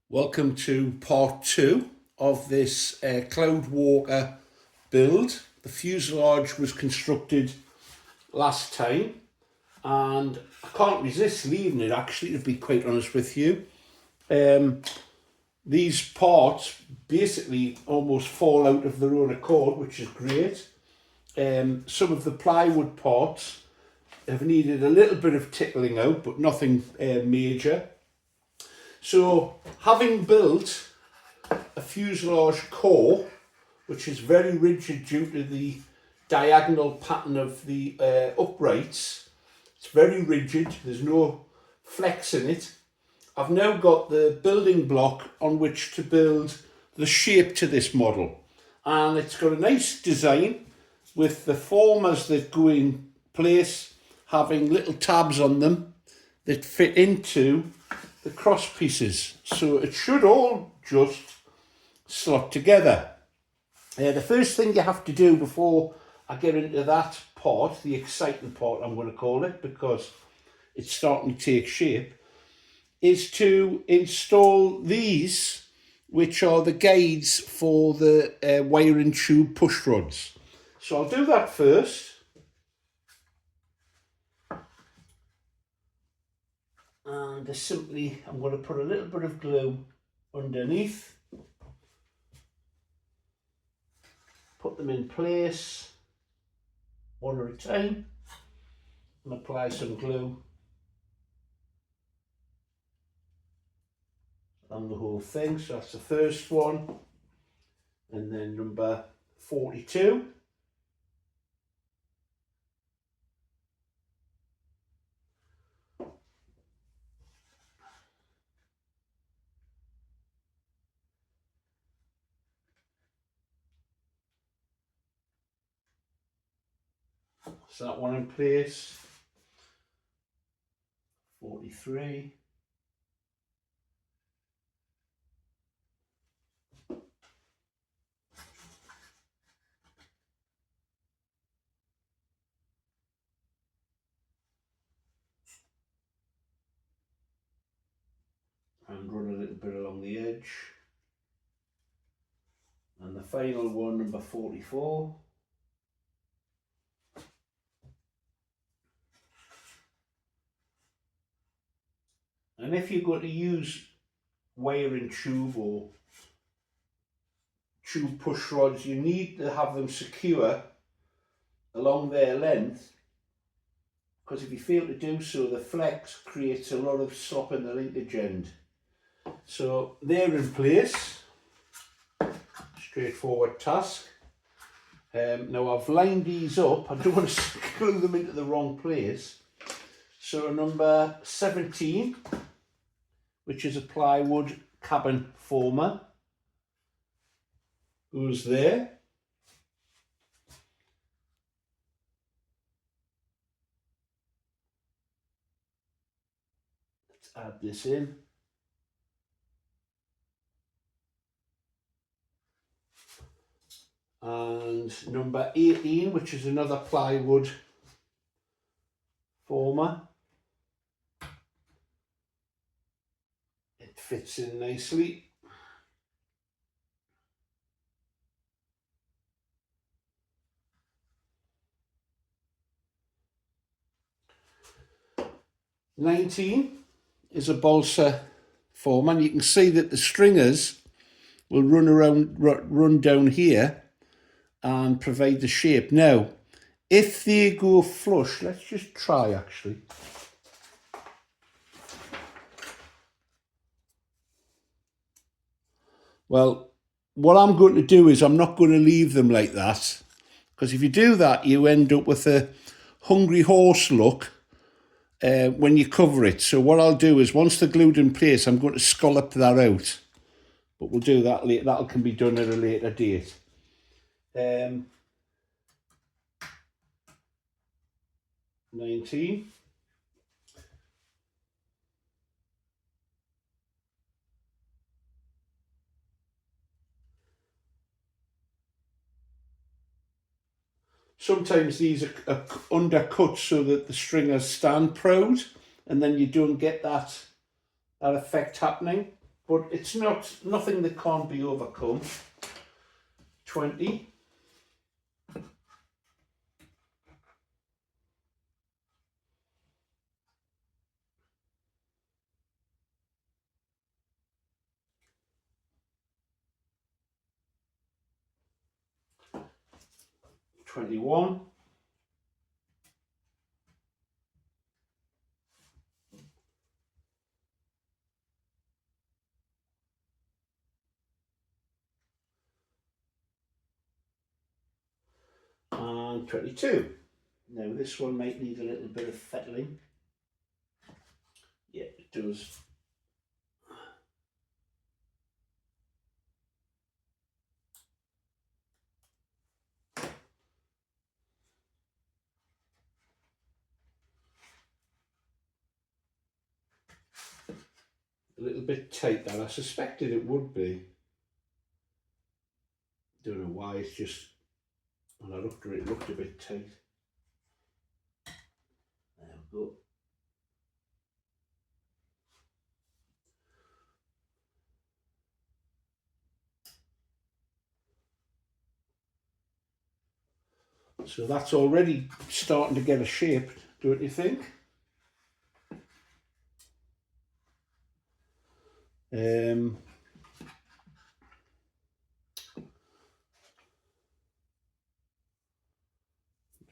Welcome to part two of this Cloud Walker build. The fuselage was constructed last time and I can't resist leaving it actually, to be quite honest with you. These parts basically almost fall out of their own accord, which is great. Some of the plywood parts have needed a little bit of tickling out, but nothing major. So, having built a fuselage core, which is very rigid due to the diagonal pattern of the uprights, it's very rigid, there's no flex in it. I've now got the building block on which to build the shape to this model. And it's got a nice design with the formers that go in place having little tabs on them that fit into the cross pieces, so it should all just slot together. The first thing you have to do before I get into that part, the exciting part I'm going to call it, because it's starting to take shape, is to install these, which are the guides for the wiring tube push rods. So I'll do that first. And simply, I'm going to put a little bit of glue underneath, put them in place one at a time, and apply some glue on the whole thing. So that's the first one, and then number 42. So that one in place. 43. And run a little bit along the edge. And the final one, number 44. And if you're going to use wiring tube or tube push rods, you need to have them secure along their length, because if you fail to do so, the flex creates a lot of slop in the linkage end. So they're in place. Straightforward task. Now I've lined these up. I don't want to screw them into the wrong place. So number 17, which is a plywood cabin former, goes there. Let's add this in. And number 18, which is another plywood former. It fits in nicely. "19 is a balsa form, and you can see that the stringers will run down here and provide the shape. Now, if they go flush, let's just try actually. Well, what I'm going to do is I'm not going to leave them like that, because if you do that, you end up with a hungry horse look when you cover it. So what I'll do is, once they're glued in place, I'm going to scallop that out. But we'll do that later. That can be done at a later date. 19. Sometimes these are undercut so that the stringers stand proud, and then you don't get that effect happening. but it's nothing that can't be overcome. 20. $21. And 22. Now this one might need a little bit of fettling. Yeah, it does. A little bit tight that I suspected it would be. Don't know why, it's just when I looked at it, it looked a bit tight. There we go. So that's already starting to get a shape, don't you think?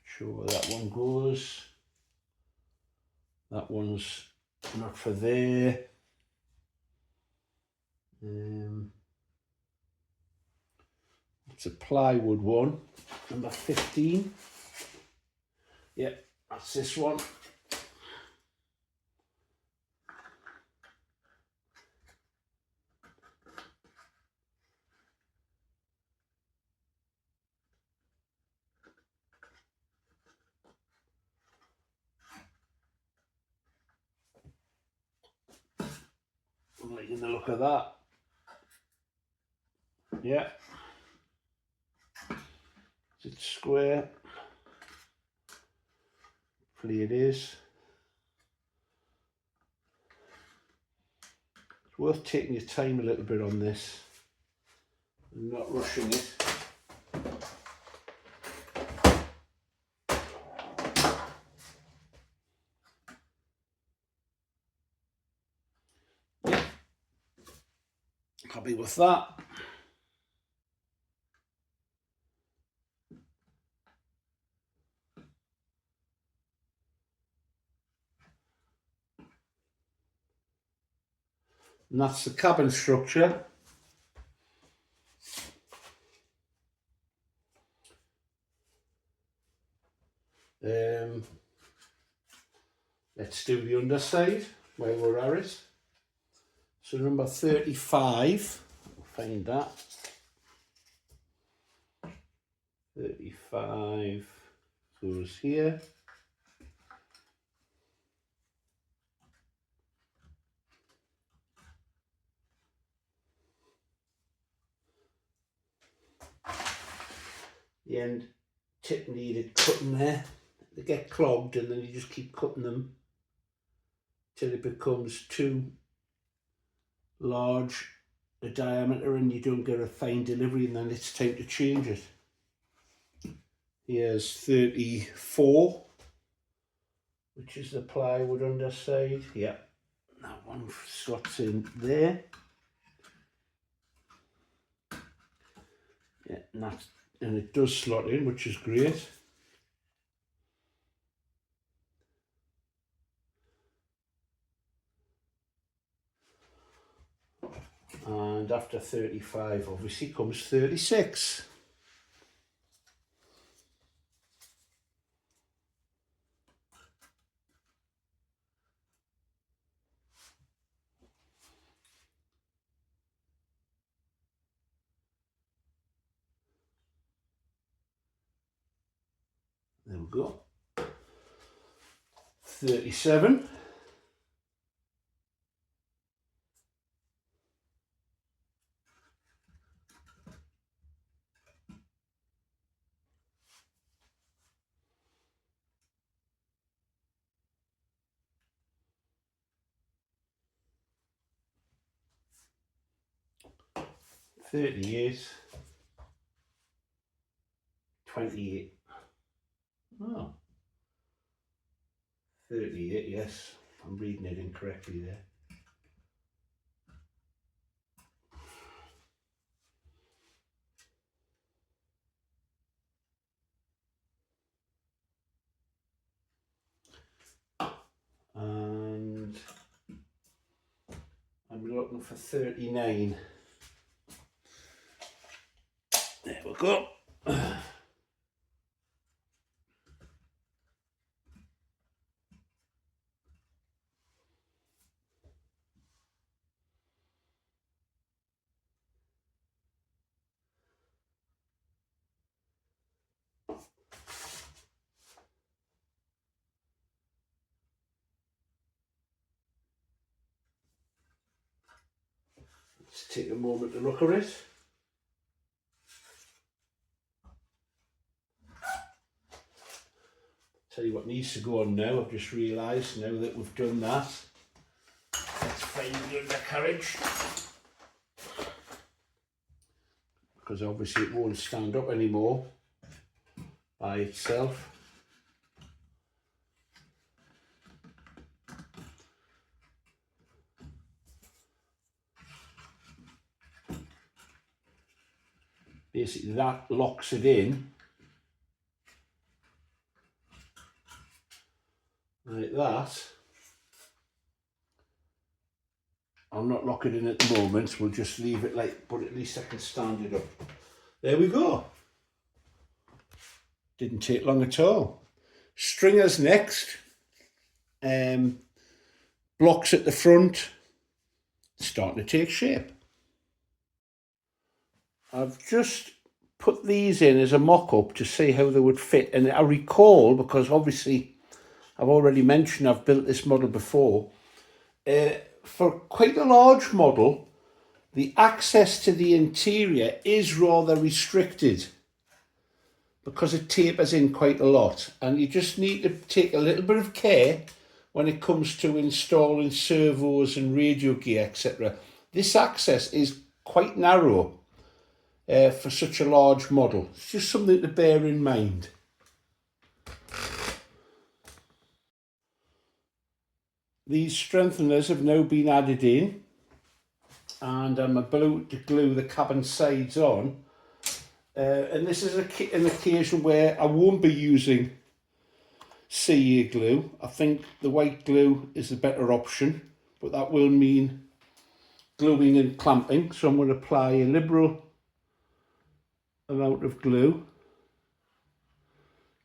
Sure where that one goes. That one's not for there. It's a plywood one, number 15. Yep, that's this one. I'm liking the look of that. Yeah. Is it square? Hopefully it is. It's worth taking your time a little bit on this and not rushing it. Yeah. Happy with that. And that's the cabin structure. Let's do the underside while we're at it. So number 35, we'll find that. 35 goes here. The end tip needed cutting there. They get clogged and then you just keep cutting them till it becomes too large a diameter and you don't get a fine delivery, and then it's time to change it. Here's 34, which is the plywood underside. Yeah, that one slots in there. Yeah, and it does slot in, which is great. And after 35 obviously comes 36. There we go. 37. 38, 28. Oh, 38, yes. I'm reading it incorrectly there. And I'm looking for 39. There we go. Let's take a moment to look at it. Tell you what needs to go on now. I've just realised now that we've done that. Let's find the undercarriage. Because obviously it won't stand up anymore by itself. Basically that locks it in like that. I'll not lock it in at the moment, we'll just leave it like, but at least I can stand it up. There we go. Didn't take long at all. Stringers next. Blocks at the front. Starting to take shape. I've just put these in as a mock-up to see how they would fit. And I recall, because obviously I've already mentioned I've built this model before, for quite a large model, the access to the interior is rather restricted because it tapers in quite a lot, and you just need to take a little bit of care when it comes to installing servos and radio gear, etc. This access is quite narrow for such a large model. It's just something to bear in mind. These strengtheners have now been added in, and I'm about to glue the cabin sides on. And this is an occasion where I won't be using CA glue. I think the white glue is the better option, but that will mean gluing and clamping. So I'm going to apply a liberal amount of glue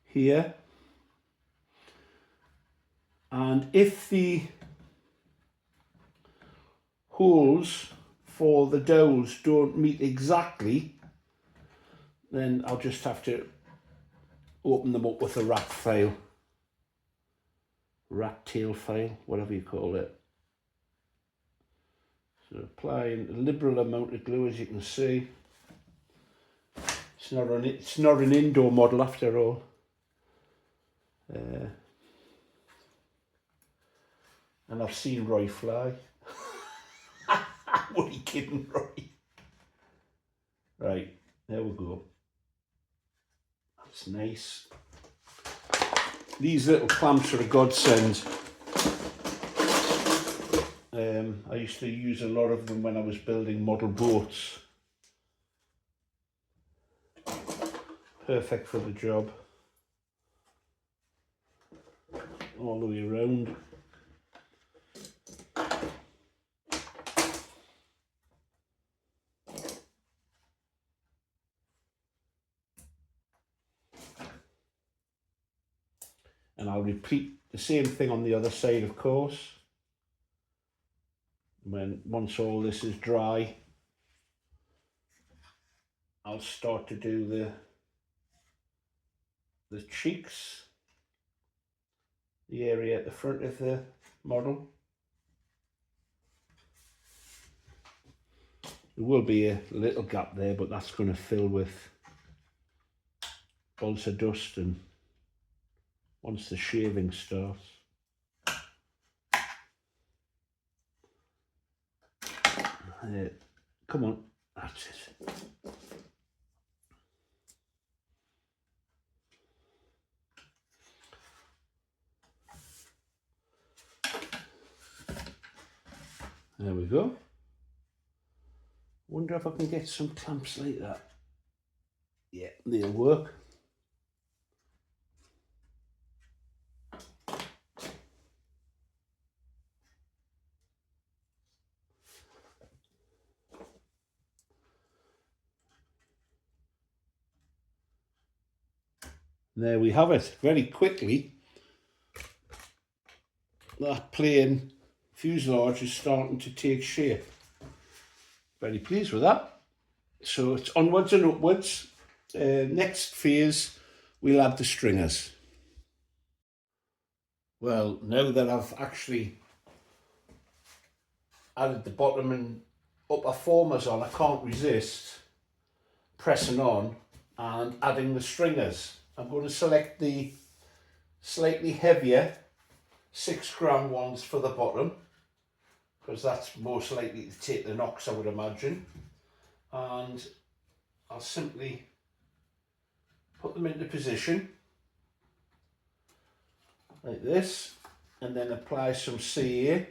here. And if the holes for the dowels don't meet exactly, then I'll just have to open them up with a rat file. Rat tail file, whatever you call it. So applying a liberal amount of glue, as you can see. It's not an indoor model after all. And I've seen Roy fly. What are you kidding, Roy? Right, there we go. That's nice. These little clamps are a godsend. I used to use a lot of them when I was building model boats. Perfect for the job. All the way around. And I'll repeat the same thing on the other side, of course. Once all this is dry, I'll start to do the cheeks, the area at the front of the model. There will be a little gap there, but that's going to fill with balsa dust and once the shaving starts. Come on, That's it. There we go. Wonder if I can get some clamps like that. Yeah, they'll work. There we have it. Very quickly, that plain fuselage is starting to take shape. Very pleased with that. So it's onwards and upwards. Next phase, we'll add the stringers. Well, now that I've actually added the bottom and upper formers on, I can't resist pressing on and adding the stringers. I'm going to select the slightly heavier 6 gram ones for the bottom, because that's most likely to take the knocks, I would imagine. And I'll simply put them into position like this, and then apply some CA.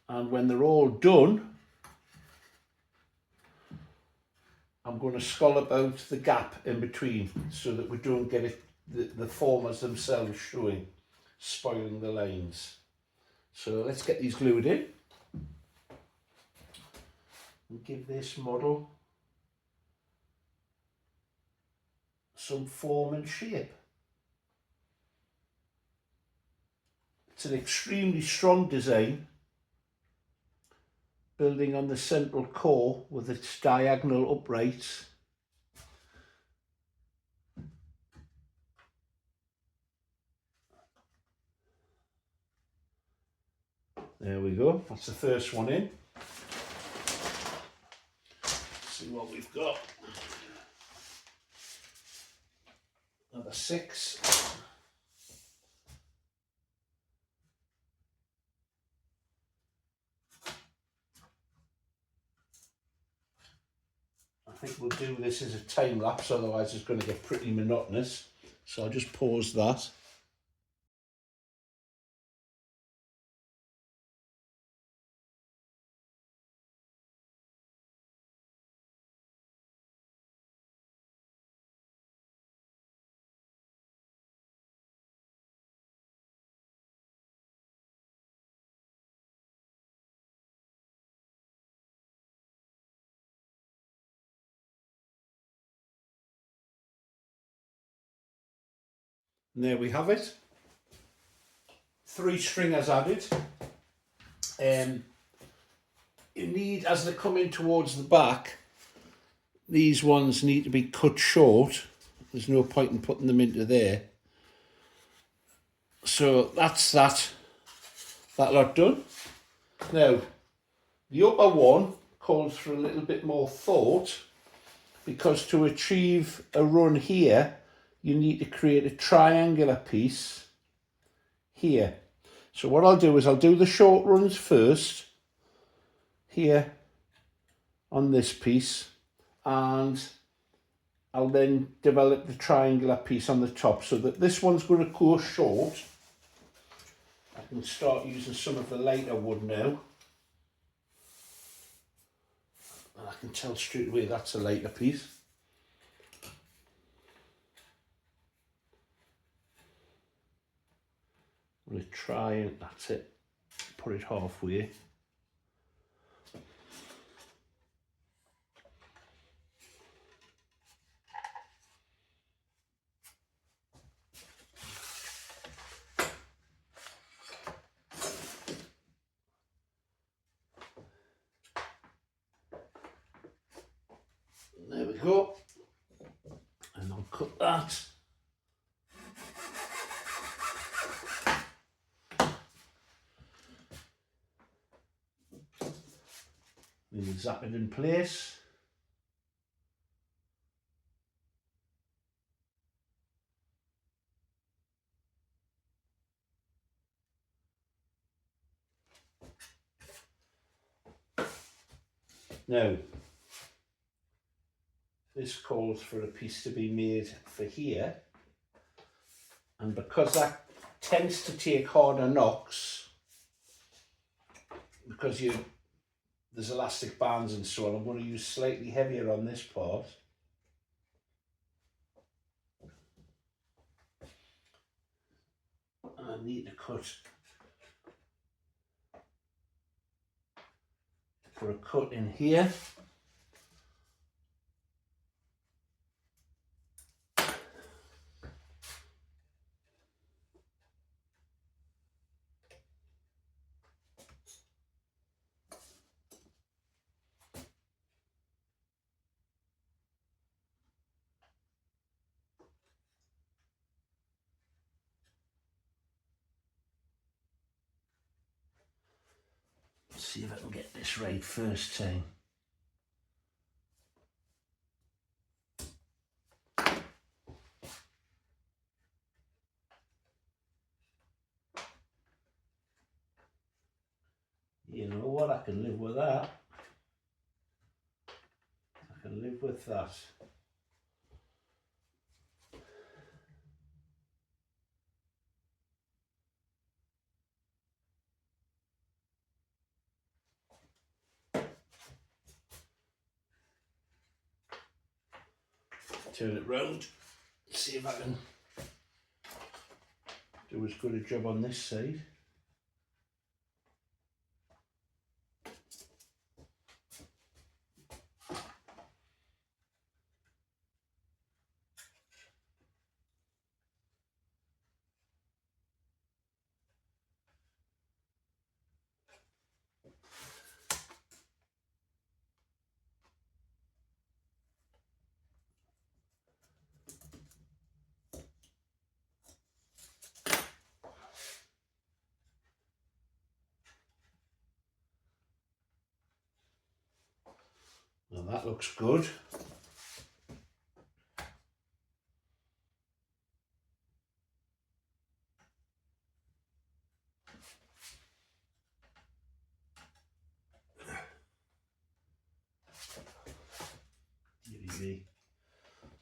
And when they're all done, I'm going to scallop out the gap in between so that we don't get it, the formers themselves showing, spoiling the lines. So let's get these glued in and give this model some form and shape. It's an extremely strong design, building on the central core with its diagonal uprights. There we go, that's the first one in. Let's see what we've got. Another 6. I think we'll do this as a time lapse, otherwise it's going to get pretty monotonous. So I'll just pause that. And there we have it. 3 stringers added. You need, as they come in towards the back, these ones need to be cut short. There's no point in putting them into there. So that's that lot done. Now, the upper one calls for a little bit more thought, because to achieve a run here, you need to create a triangular piece here. So what I'll do is I'll do the short runs first, here on this piece, and I'll then develop the triangular piece on the top, so that this one's going to go short. I can start using some of the lighter wood now. And I can tell straight away that's a lighter piece. I'm going to try and, that's it, put it halfway. There we go. And I'll cut that. We'll zap it in place. Now, this calls for a piece to be made for here, and because that tends to take harder knocks, because there's elastic bands and so on, I'm going to use slightly heavier on this part. And I need to put a cut in here. See if I can get this right first time. You know what, I can live with that. I can live with that. Turn it round, see if I can do as good a job on this side. Well, that looks good.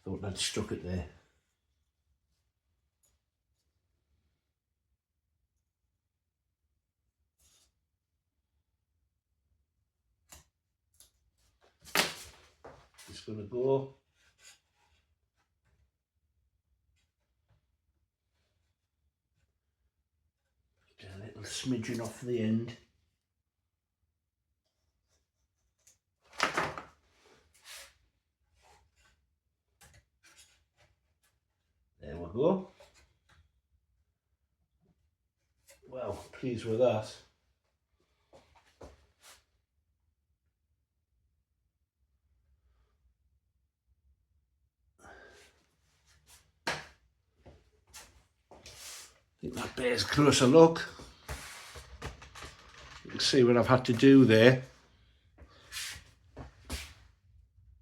Thought I'd stuck it there. It's gonna go. Get a little smidgen off the end. There we go. Well, pleased with that. I think that bears a closer look. You can see what I've had to do there.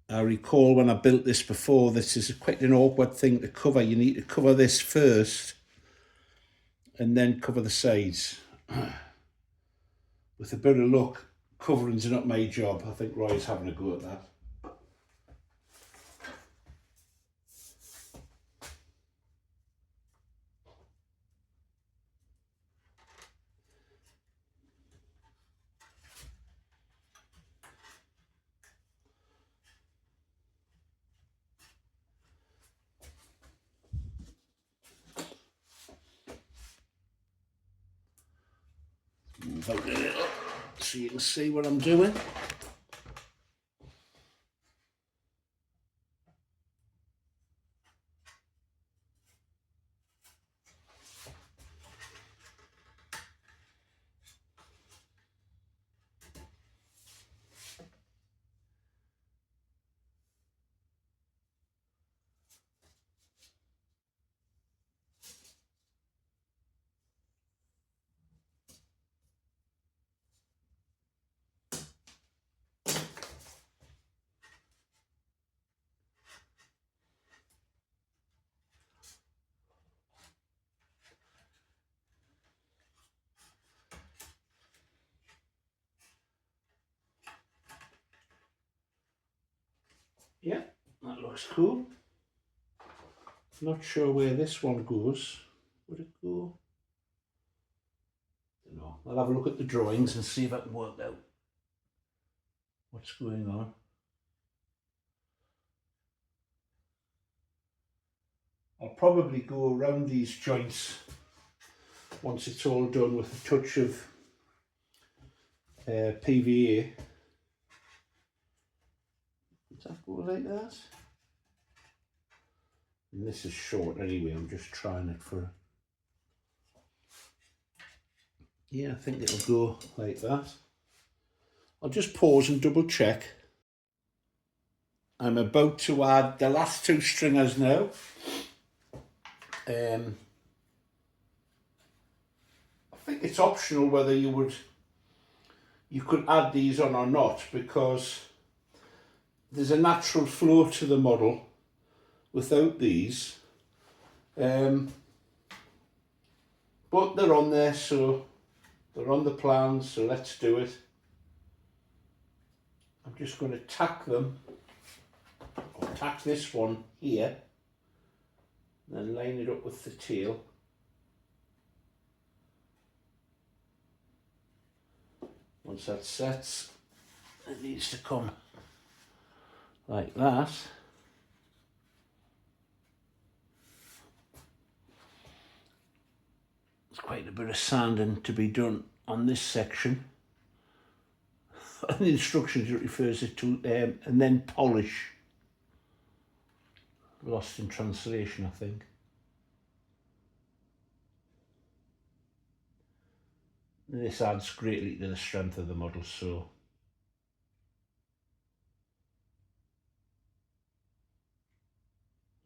I recall when I built this before, this is quite an awkward thing to cover. You need to cover this first and then cover the sides. With a bit of luck, covering's not my job. I think Roy's having a go at that. Move out a little so you can see what I'm doing. Yeah, That looks cool. Not sure where this one goes. Would it go? I don't know. I'll have a look at the drawings and see if I can work out what's going on. I'll probably go around these joints once it's all done with a touch of PVA. Does that go like that? And this is short anyway, I'm just trying it for... Yeah, I think it'll go like that. I'll just pause and double check. I'm about to add the last two stringers now. I think it's optional whether you could add these on or not, because there's a natural flow to the model without these. But they're on there, so they're on the plan, so let's do it. I'm just going to tack them, or tack this one here, and then line it up with the tail. Once that sets, it needs to come like that. There's quite a bit of sanding to be done on this section. And the instructions it refers it to, and then polish. Lost in translation, I think. This adds greatly to the strength of the model, so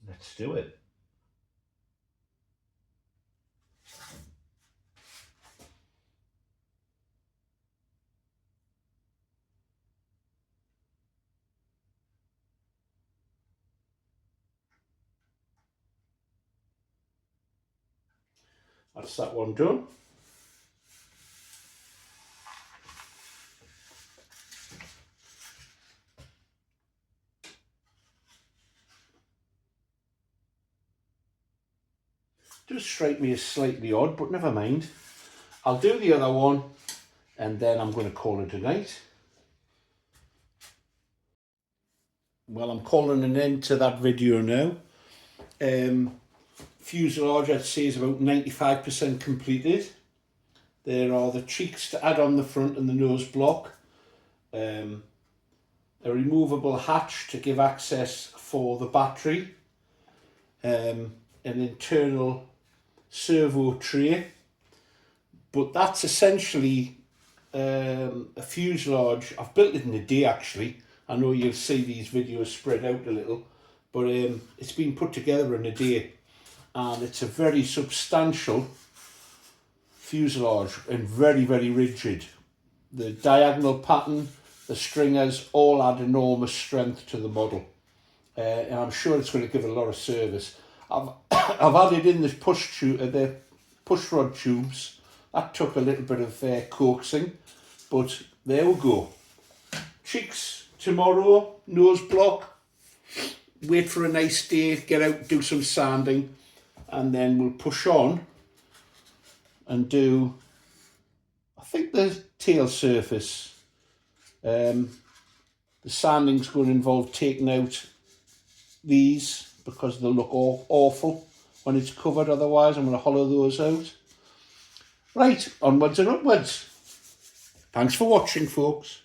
let's do it. That's that one done. Does strike me as slightly odd, but never mind. I'll do the other one and then I'm going to call it a night. Well, I'm calling an end to that video now. Fuselage, I'd say, is about 95% completed. There are the cheeks to add on the front and the nose block. A removable hatch to give access for the battery. An internal servo tray. But that's essentially a fuselage. I've built it in a day, actually. I know you'll see these videos spread out a little, but it's been put together in a day, and it's a very substantial fuselage and very, very rigid. The diagonal pattern, the stringers, all add enormous strength to the model, and I'm sure it's going to give it a lot of service. I've added in the push rod tubes. That took a little bit of coaxing, but there we go. Cheeks tomorrow, nose block, wait for a nice day, get out, do some sanding, and then we'll push on and do, I think, the tail surface. The sanding's going to involve taking out these because they'll look awful when it's covered. Otherwise, I'm going to hollow those out. Right, onwards and upwards. Thanks for watching, folks.